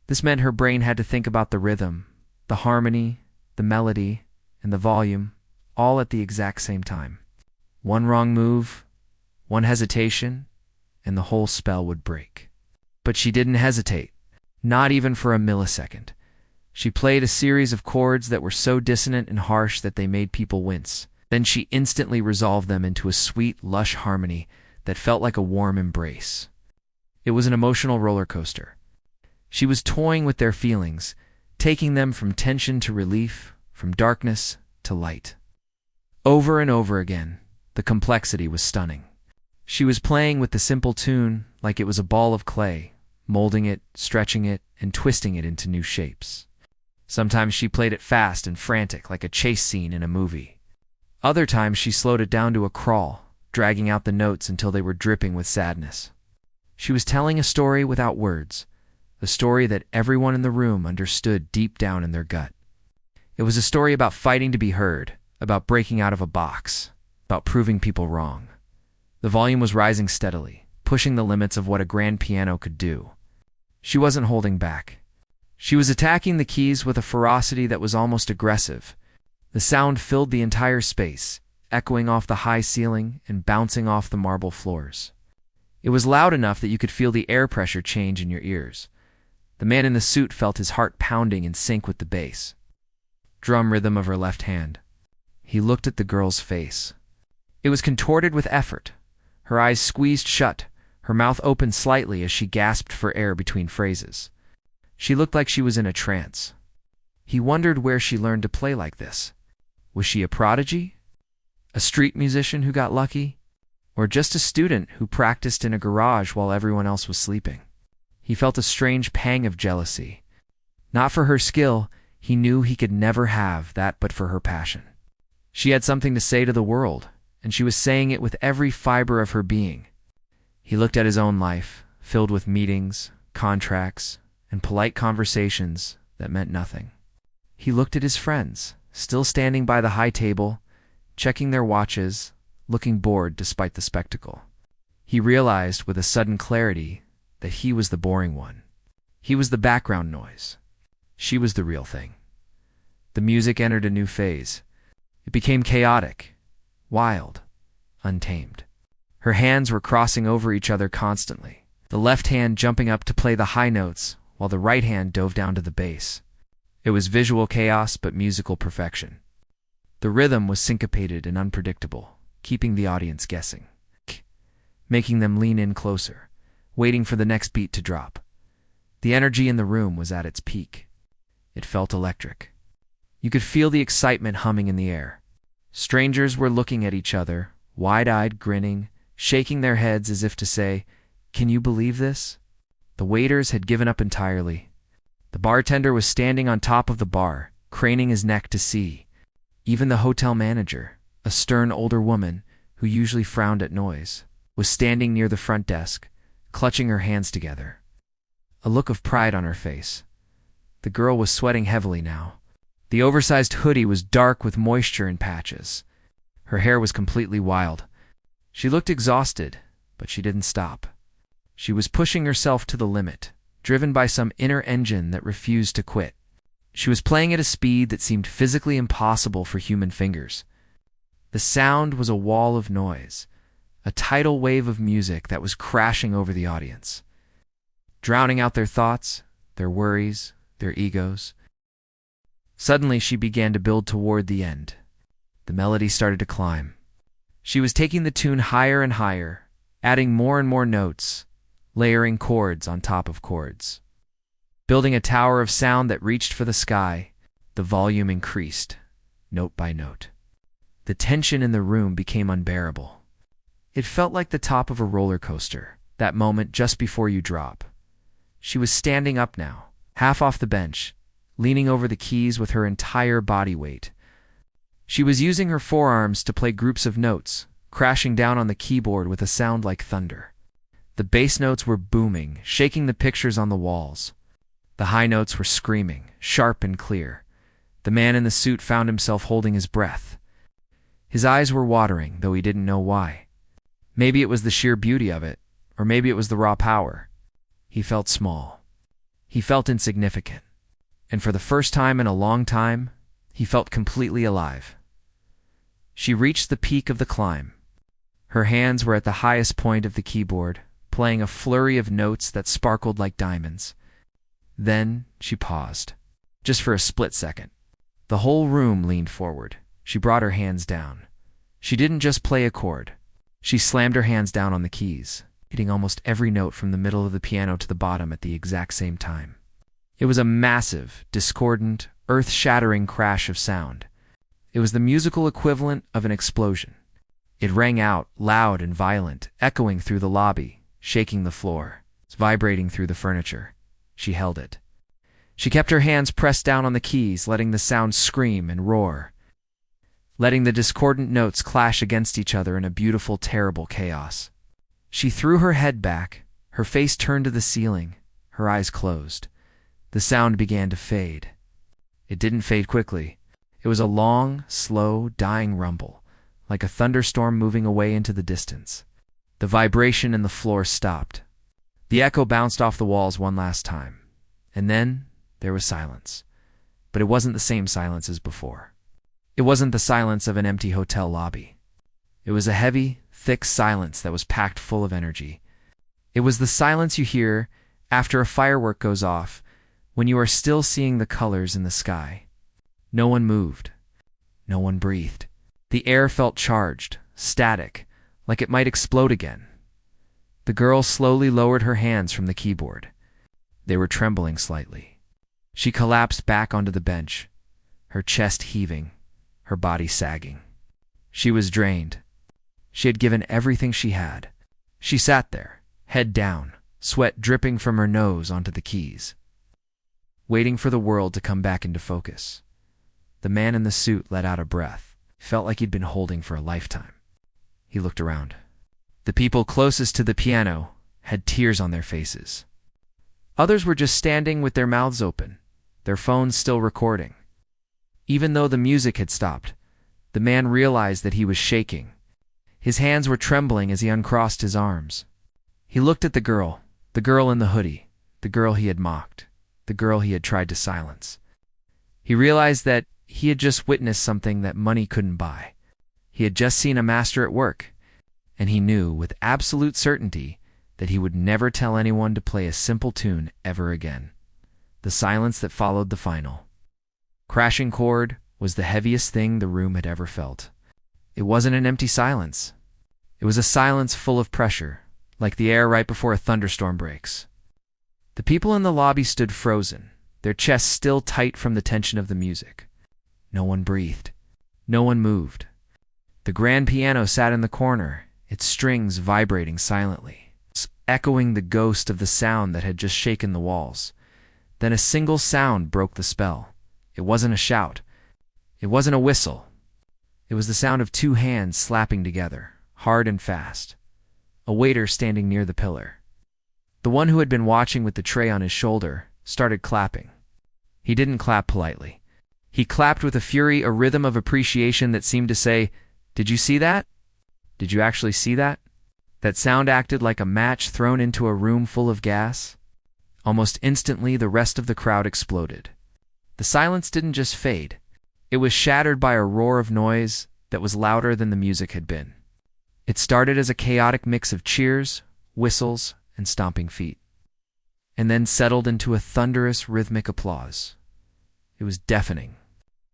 This meant her brain had to think about the rhythm, the harmony, the melody, and the volume, all at the exact same time. One wrong move, one hesitation, and the whole spell would break. But she didn't hesitate, not even for a millisecond. She played a series of chords that were so dissonant and harsh that they made people wince. Then she instantly resolved them into a sweet, lush harmony that felt like a warm embrace. It was an emotional roller coaster. She was toying with their feelings, taking them from tension to relief, from darkness to light. Over and over again, the complexity was stunning. She was playing with the simple tune like it was a ball of clay, molding it, stretching it, and twisting it into new shapes. Sometimes she played it fast and frantic like a chase scene in a movie. Other times she slowed it down to a crawl, dragging out the notes until they were dripping with sadness. She was telling a story without words, a story that everyone in the room understood deep down in their gut. It was a story about fighting to be heard, about breaking out of a box, about proving people wrong. The volume was rising steadily, pushing the limits of what a grand piano could do. She wasn't holding back. She was attacking the keys with a ferocity that was almost aggressive. The sound filled the entire space, echoing off the high ceiling and bouncing off the marble floors. It was loud enough that you could feel the air pressure change in your ears. The man in the suit felt his heart pounding in sync with the bass. Drum rhythm of her left hand. He looked at the girl's face. It was contorted with effort. Her eyes squeezed shut, her mouth opened slightly as she gasped for air between phrases. She looked like she was in a trance. He wondered where she learned to play like this. Was she a prodigy? A street musician who got lucky? Or just a student who practiced in a garage while everyone else was sleeping? He felt a strange pang of jealousy. Not for her skill, he knew he could never have that, but for her passion. She had something to say to the world, and she was saying it with every fiber of her being. He looked at his own life, filled with meetings, contracts, and polite conversations that meant nothing. He looked at his friends, still standing by the high table, checking their watches, looking bored despite the spectacle. He realized with a sudden clarity that he was the boring one. He was the background noise. She was the real thing. The music entered a new phase. It became chaotic, wild, untamed. Her hands were crossing over each other constantly, the left hand jumping up to play the high notes while the right hand dove down to the bass. It was visual chaos but musical perfection. The rhythm was syncopated and unpredictable, keeping the audience guessing, making them lean in closer, waiting for the next beat to drop. The energy in the room was at its peak. It felt electric. You could feel the excitement humming in the air. Strangers were looking at each other, wide-eyed, grinning, shaking their heads as if to say, "Can you believe this?" The waiters had given up entirely. The bartender was standing on top of the bar, craning his neck to see. Even the hotel manager, a stern older woman who usually frowned at noise, was standing near the front desk, clutching her hands together. A look of pride on her face. The girl was sweating heavily now. The oversized hoodie was dark with moisture in patches. Her hair was completely wild. She looked exhausted, but she didn't stop. She was pushing herself to the limit, driven by some inner engine that refused to quit. She was playing at a speed that seemed physically impossible for human fingers. The sound was a wall of noise, a tidal wave of music that was crashing over the audience, drowning out their thoughts, their worries, their egos. Suddenly she began to build toward the end. The melody started to climb. She was taking the tune higher and higher, adding more and more notes, layering chords on top of chords. Building a tower of sound that reached for the sky, the volume increased, note by note. The tension in the room became unbearable. It felt like the top of a roller coaster, that moment just before you drop. She was standing up now, half off the bench, leaning over the keys with her entire body weight. She was using her forearms to play groups of notes, crashing down on the keyboard with a sound like thunder. The bass notes were booming, shaking the pictures on the walls. The high notes were screaming, sharp and clear. The man in the suit found himself holding his breath. His eyes were watering, though he didn't know why. Maybe it was the sheer beauty of it, or maybe it was the raw power. He felt small. He felt insignificant. And for the first time in a long time, he felt completely alive. She reached the peak of the climb. Her hands were at the highest point of the keyboard, playing a flurry of notes that sparkled like diamonds. Then she paused, just for a split second. The whole room leaned forward. She brought her hands down. She didn't just play a chord. She slammed her hands down on the keys, hitting almost every note from the middle of the piano to the bottom at the exact same time. It was a massive, discordant, earth-shattering crash of sound. It was the musical equivalent of an explosion. It rang out, loud and violent, echoing through the lobby, shaking the floor, vibrating through the furniture. She held it. She kept her hands pressed down on the keys, letting the sound scream and roar, letting the discordant notes clash against each other in a beautiful, terrible chaos. She threw her head back, her face turned to the ceiling, her eyes closed. The sound began to fade. It didn't fade quickly. It was a long, slow, dying rumble, like a thunderstorm moving away into the distance. The vibration in the floor stopped. The echo bounced off the walls one last time. And then there was silence. But it wasn't the same silence as before. It wasn't the silence of an empty hotel lobby. It was a heavy, thick silence that was packed full of energy. It was the silence you hear after a firework goes off, when you are still seeing the colors in the sky. No one moved. No one breathed. The air felt charged, static, like it might explode again. The girl slowly lowered her hands from the keyboard. They were trembling slightly. She collapsed back onto the bench, her chest heaving, her body sagging. She was drained. She had given everything she had. She sat there, head down, sweat dripping from her nose onto the keys, waiting for the world to come back into focus. The man in the suit let out a breath. Felt like he'd been holding for a lifetime. He looked around. The people closest to the piano had tears on their faces. Others were just standing with their mouths open, their phones still recording. Even though the music had stopped, the man realized that he was shaking. His hands were trembling as he uncrossed his arms. He looked at the girl in the hoodie, the girl he had mocked, the girl he had tried to silence. He realized that he had just witnessed something that money couldn't buy. He had just seen a master at work, and he knew with absolute certainty that he would never tell anyone to play a simple tune ever again. The silence that followed the final crashing chord was the heaviest thing the room had ever felt. It wasn't an empty silence. It was a silence full of pressure, like the air right before a thunderstorm breaks. The people in the lobby stood frozen, their chests still tight from the tension of the music. No one breathed. No one moved. The grand piano sat in the corner, its strings vibrating silently, echoing the ghost of the sound that had just shaken the walls. Then a single sound broke the spell. It wasn't a shout. It wasn't a whistle. It was the sound of two hands slapping together, hard and fast. A waiter standing near the pillar. The one who had been watching with the tray on his shoulder started clapping. He didn't clap politely. He clapped with a fury, a rhythm of appreciation that seemed to say, "Did you see that? Did you actually see that?" That sound acted like a match thrown into a room full of gas. Almost instantly, the rest of the crowd exploded. The silence didn't just fade. It was shattered by a roar of noise that was louder than the music had been. It started as a chaotic mix of cheers, whistles, and stomping feet, and then settled into a thunderous, rhythmic applause. It was deafening.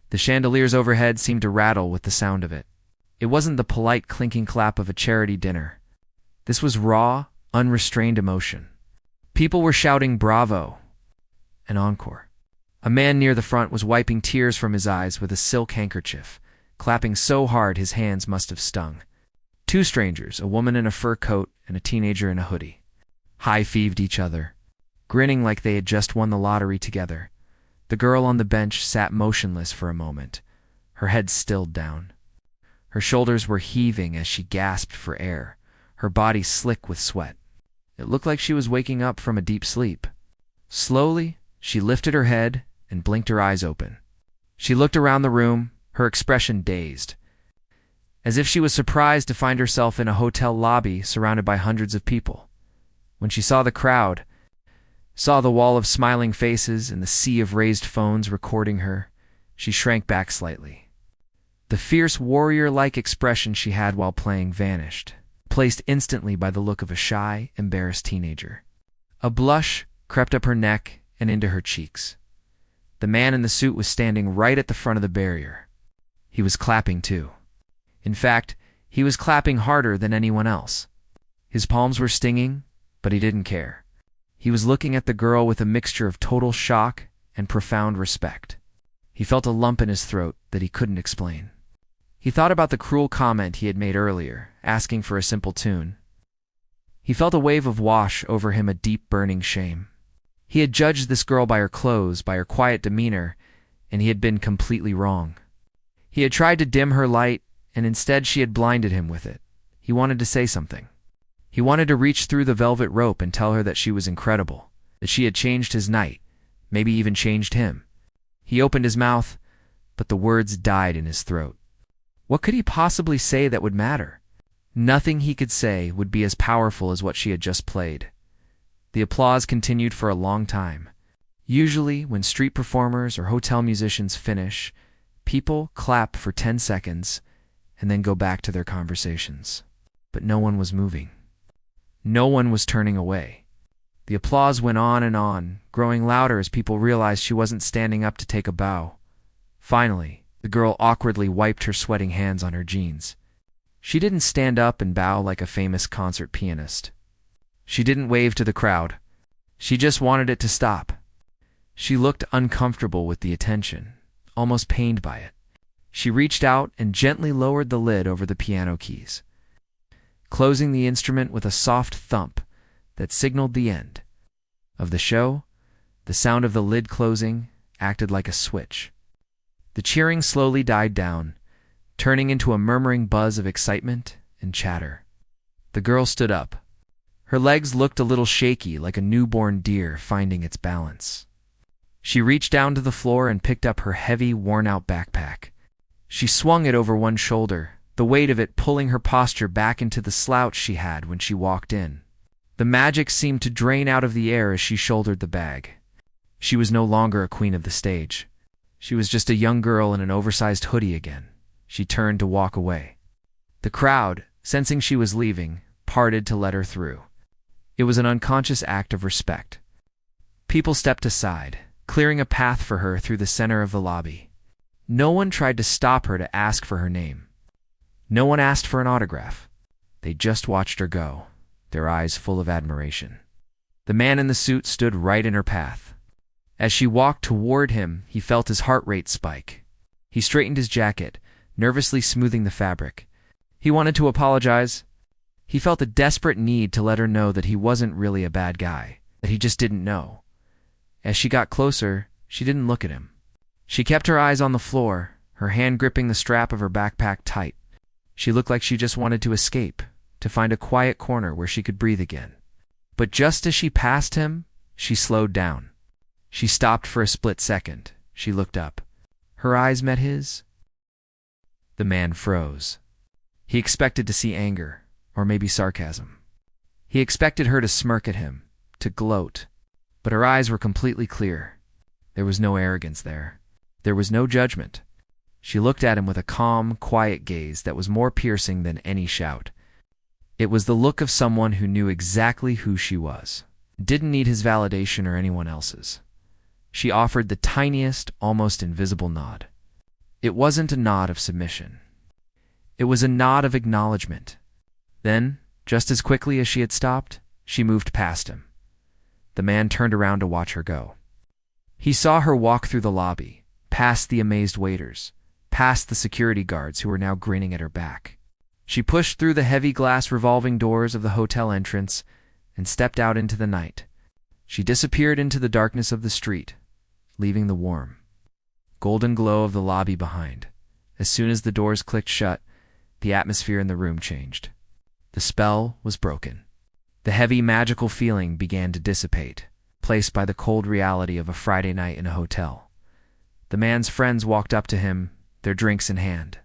The chandeliers overhead seemed to rattle with the sound of it. It wasn't the polite clinking clap of a charity dinner. This was raw, unrestrained emotion. People were shouting bravo, an encore. A man near the front was wiping tears from his eyes with a silk handkerchief, clapping so hard his hands must have stung. Two strangers, a woman in a fur coat and a teenager in a hoodie, high-fived each other, grinning like they had just won the lottery together. The girl on the bench sat motionless for a moment, her head stilled down. Her shoulders were heaving as she gasped for air, her body slick with sweat. It looked like she was waking up from a deep sleep. Slowly, she lifted her head and blinked her eyes open. She looked around the room, her expression dazed, as if she was surprised to find herself in a hotel lobby surrounded by hundreds of people. When she saw the crowd, saw the wall of smiling faces and the sea of raised phones recording her, she shrank back slightly. The fierce warrior-like expression she had while playing vanished, replaced instantly by the look of a shy, embarrassed teenager. A blush crept up her neck and into her cheeks. The man in the suit was standing right at the front of the barrier. He was clapping too. In fact, he was clapping harder than anyone else. His palms were stinging, but he didn't care. He was looking at the girl with a mixture of total shock and profound respect. He felt a lump in his throat that he couldn't explain. He thought about the cruel comment he had made earlier, asking for a simple tune. He felt a wave of wash over him, a deep burning shame. He had judged this girl by her clothes, by her quiet demeanor, and he had been completely wrong. He had tried to dim her light, and instead she had blinded him with it. He wanted to say something. He wanted to reach through the velvet rope and tell her that she was incredible, that she had changed his night, maybe even changed him. He opened his mouth, but the words died in his throat. What could he possibly say that would matter? Nothing he could say would be as powerful as what she had just played. The applause continued for a long time. Usually, when street performers or hotel musicians finish, people clap for 10 seconds and then go back to their conversations. But no one was moving. No one was turning away. The applause went on, growing louder as people realized she wasn't standing up to take a bow. Finally, the girl awkwardly wiped her sweating hands on her jeans. She didn't stand up and bow like a famous concert pianist. She didn't wave to the crowd. She just wanted it to stop. She looked uncomfortable with the attention, almost pained by it. She reached out and gently lowered the lid over the piano keys, closing the instrument with a soft thump that signaled the end of the show. The sound of the lid closing acted like a switch. The cheering slowly died down, turning into a murmuring buzz of excitement and chatter. The girl stood up. Her legs looked a little shaky, like a newborn deer finding its balance. She reached down to the floor and picked up her heavy, worn-out backpack. She swung it over one shoulder, the weight of it pulling her posture back into the slouch she had when she walked in. The magic seemed to drain out of the air as she shouldered the bag. She was no longer a queen of the stage. She was just a young girl in an oversized hoodie again. She turned to walk away. The crowd, sensing she was leaving, parted to let her through. It was an unconscious act of respect. People stepped aside, clearing a path for her through the center of the lobby. No one tried to stop her to ask for her name. No one asked for an autograph. They just watched her go, their eyes full of admiration. The man in the suit stood right in her path. As she walked toward him, he felt his heart rate spike. He straightened his jacket, nervously smoothing the fabric. He wanted to apologize. He felt a desperate need to let her know that he wasn't really a bad guy, that he just didn't know. As she got closer, she didn't look at him. She kept her eyes on the floor, her hand gripping the strap of her backpack tight. She looked like she just wanted to escape, to find a quiet corner where she could breathe again. But just as she passed him, she slowed down. She stopped for a split second. She looked up. Her eyes met his. The man froze. He expected to see anger, or maybe sarcasm. He expected her to smirk at him, to gloat. But her eyes were completely clear. There was no arrogance there. There was no judgment. She looked at him with a calm, quiet gaze that was more piercing than any shout. It was the look of someone who knew exactly who she was, didn't need his validation or anyone else's. She offered the tiniest, almost invisible nod. It wasn't a nod of submission. It was a nod of acknowledgement. Then, just as quickly as she had stopped, she moved past him. The man turned around to watch her go. He saw her walk through the lobby, past the amazed waiters, past the security guards who were now grinning at her back. She pushed through the heavy glass revolving doors of the hotel entrance and stepped out into the night. She disappeared into the darkness of the street, leaving the warm, golden glow of the lobby behind. As soon as the doors clicked shut, the atmosphere in the room changed. The spell was broken. The heavy, magical feeling began to dissipate, placed by the cold reality of a Friday night in a hotel. The man's friends walked up to him, their drinks in hand.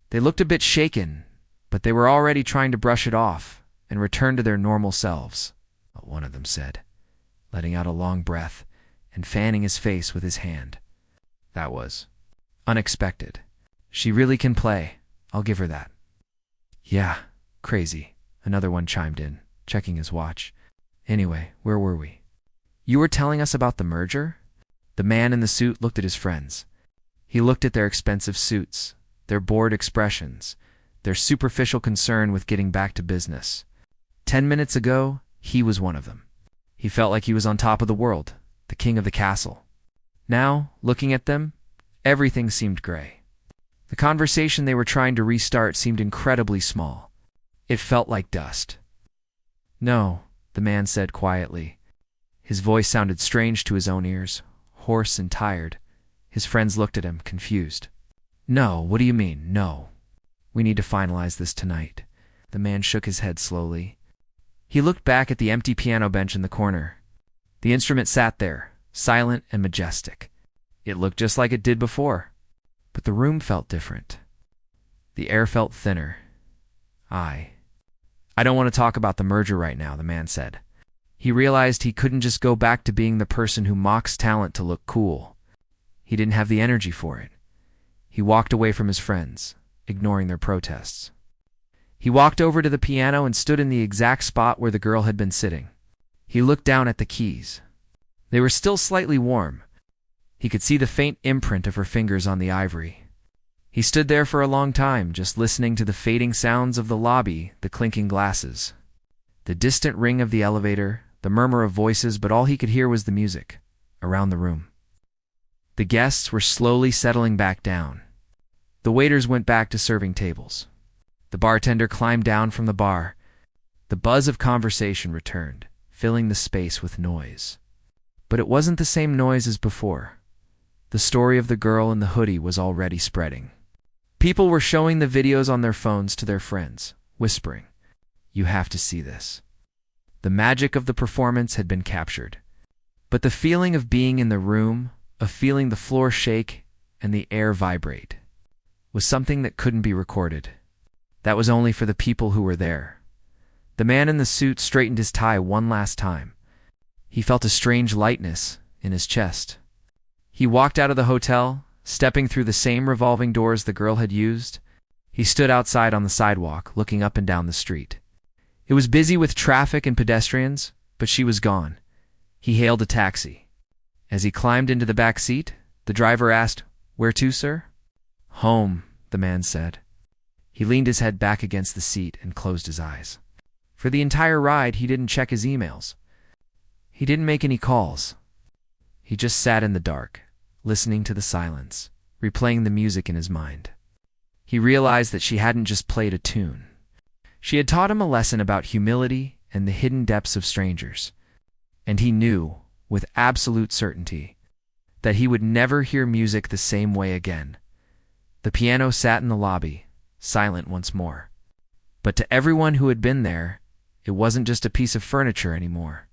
They looked a bit shaken, but they were already trying to brush it off and return to their normal selves, one of them said, letting out a long breath and fanning his face with his hand. That was unexpected. She really can play. I'll give her that. Yeah, crazy, another one chimed in, checking his watch. Anyway, where were we? You were telling us about the merger? The man in the suit looked at his friends. He looked at their expensive suits, their bored expressions, their superficial concern with getting back to business. 10 minutes ago, he was one of them. He felt like he was on top of the world, the king of the castle. Now, looking at them, everything seemed gray. The conversation they were trying to restart seemed incredibly small. It felt like dust. No, the man said quietly. His voice sounded strange to his own ears, hoarse and tired. His friends looked at him, confused. No, what do you mean, no? We need to finalize this tonight. The man shook his head slowly. He looked back at the empty piano bench in the corner. The instrument sat there, silent and majestic. It looked just like it did before. But the room felt different. The air felt thinner. I don't want to talk about the merger right now, the man said. He realized he couldn't just go back to being the person who mocks talent to look cool. He didn't have the energy for it. He walked away from his friends, ignoring their protests. He walked over to the piano and stood in the exact spot where the girl had been sitting. He looked down at the keys. They were still slightly warm. He could see the faint imprint of her fingers on the ivory. He stood there for a long time, just listening to the fading sounds of the lobby, the clinking glasses, the distant ring of the elevator, the murmur of voices, but all he could hear was the music around the room. The guests were slowly settling back down. The waiters went back to serving tables. The bartender climbed down from the bar. The buzz of conversation returned, filling the space with noise. But it wasn't the same noise as before. The story of the girl in the hoodie was already spreading. People were showing the videos on their phones to their friends, whispering, "You have to see this." The magic of the performance had been captured. But the feeling of being in the room, of feeling the floor shake and the air vibrate, was something that couldn't be recorded. That was only for the people who were there. The man in the suit straightened his tie one last time. He felt a strange lightness in his chest. He walked out of the hotel, stepping through the same revolving doors the girl had used. He stood outside on the sidewalk, looking up and down the street. It was busy with traffic and pedestrians, but she was gone. He hailed a taxi. As he climbed into the back seat, the driver asked, "Where to, sir?" "Home," the man said. He leaned his head back against the seat and closed his eyes. For the entire ride, he didn't check his emails. He didn't make any calls. He just sat in the dark, listening to the silence, replaying the music in his mind. He realized that she hadn't just played a tune. She had taught him a lesson about humility and the hidden depths of strangers. And he knew, with absolute certainty, that he would never hear music the same way again. The piano sat in the lobby, silent once more. But to everyone who had been there, it wasn't just a piece of furniture anymore.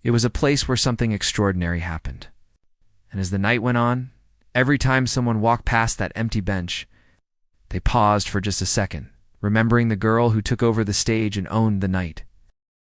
It was a place where something extraordinary happened. And as the night went on, every time someone walked past that empty bench, they paused for just a second, remembering the girl who took over the stage and owned the night.